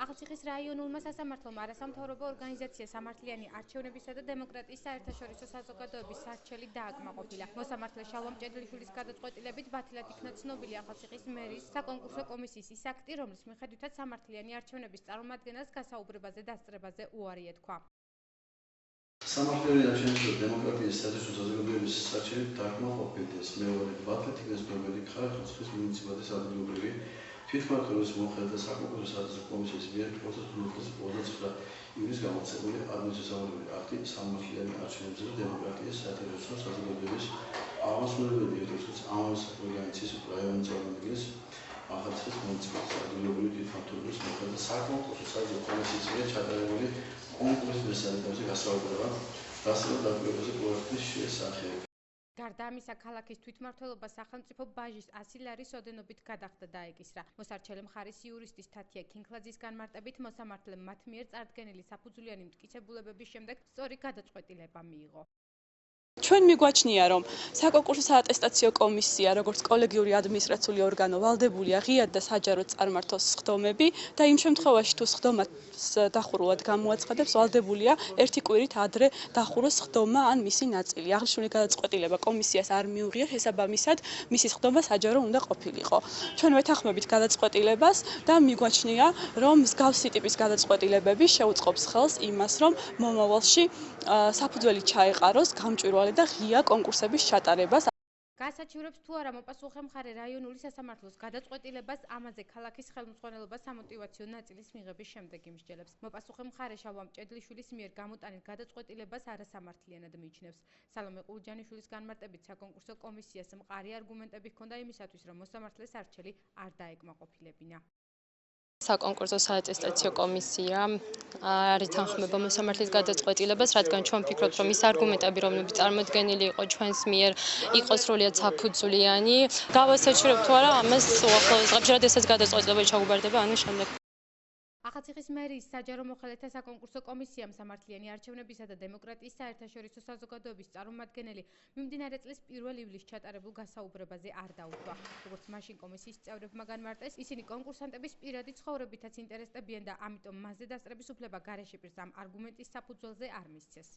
ახალციხის რაიონულმა სასამართლომ არასამთავრობო ორგანიზაცია სამართლიანი არჩევნებისა და დემოკრატიის საერთაშორისო საზოგადოების სარჩელი დააკმაყოფილა. მოსამართლე შალვა მჭედლიშვილის გადაწყვეტილებით ბათილად იქნა ცნობილი ახალციხის მერის საკონკურსო კომისიის ის აქტი, რომლის მიხედვითაც სამართლიანი არჩევნების წარმომადგენელს გასაუბრებაზე დასწრებაზე უარი ეთქვა. სამართლიანი არჩევნებისა და დემოკრატიის საერთაშორისო საზოგადოების სარჩელით დააკმაყოფილდეს მეორე ბათილად იქნა ცნობილი ახალციხის მუნიციპალიტეტის ადგილობრივი თვითმმართველობის მომხრე და საკონკურსო საერთაშორისო კომისიის მიერ 29 ივნისს გამოცემული ადმინისტრაციული აქტი სამართლიანი არჩევნებისა და დემოკრატიის საერთაშორისო საზოგადოების აღმასრულებელი დირექტორის ამავე ორგანიზაციის რაიონის წარმომადგენლის ახალციხის მუნიციპალიტეტის ადგილობრივი თვითმმართველობის მომხრე და საკონკურსო საერთაშორისო კომისიის მიერ ჩატარებული კონკურსის მესამედზე გასაუბრება დასწრება დაკმაყოფილების პროექტის შესახებ. გარდა ამისა, ქალაქის თვითმმართველობა სახელმწიფო ბაჟის 100 ლარის ოდენობით გადახდა და ეკისრა. მოსარჩელი მხარის იურისტის თათია ქინქლაძის განმარტებით, მოსამართლემ მათ მიერ წარდგენილი საფუძვლიანი მტკიცებულებების შემდეგ სწორი გადაწყვეტილება მიიღო. ჩვენ მიგვაჩნია, რომ საკონკურსო საატესტაციო კომისია, როგორც კოლეგიური ადმინისტრაციული ორგანო, ვალდებულია ღიად და საჯაროდ წარმართოს სხდომები და იმ შემთხვევაში, თუ სხდომას დახურულად გამოაცხადებს, ვალდებულია ერთი კვირით ადრე დახუროს სხდომა ან მისი ნაწილი. აღნიშნული გადაწყვეტილება კომისიას არ მიუღია, შესაბამისად, მისი სხდომა საჯარო უნდა ყოფილიყო. ჩვენ ვეთანხმებით გადაწყვეტილებას და მიგვაჩნია, რომ მსგავსი ტიპის გადაწყვეტილებები შეუწყობს ხელს იმას, რომ მომავალში საფუძველი ჩაეყაროს გამჭვირვალე და ღია კონკურსების ჩატარებას. გასაჩივრებს თუ არა მოპასუხე მხარე რაიონული სასამართლოს გადაწყვეტილებას, ამაზე ქალაქის ხელმძღვანელობა სამოტივაციო ნაწილის მიღების შემდეგ იმსჯელებს. მოპასუხე მხარე შალვა მჭედლიშვილის მიერ გამოტანილ გადაწყვეტილებას არასამართლიანად მიიჩნევს. სალომე ყურძანიშვილის განმარტებით, საკონკურსო კომისიას მყარი არგუმენტები ჰქონდა იმისათვის, რომ მოსამართლეს არჩელი არ დაეკმაყოფილებინა. საკონკურსო საატესტაციო კომისია არ ეთანხმება მოსამართლის გადაწყვეტილებას, რადგან ჩვენ ვფიქრობთ, რომ ის არგუმენტები, რომლებიც წარმოდგენილი იყო ჩვენს მიერ, იყო სრულიად საფუძვლიანი. გავასაჩივრებ თუ არა ამას უახლოეს დღეებში, რადგან ეს გადაწყვეტილება ჩაგვიბარდება ამის შემდეგ. ახალციხის მერის საჯარო მოხელეთა საკონკურსო კომისიამ სამართლიანი არჩევნებისა და დემოკრატიის საერთაშორისო საზოგადოების წარმომადგენელი მიმდინარე წლის 1 ივლისს ჩატარებულ გასაუბრებაზე არ დაუთვა. როგორც მაშინ კომისიის წევრებმა განმარტეს, ისინი კონკურსანტების პირადი ცხოვრებითაც ინტერესდებიან და ამიტომ მასზე დასწრების უფლება გარეშე პირს ამ არგუმენტის საფუძველზე არ მისცეს.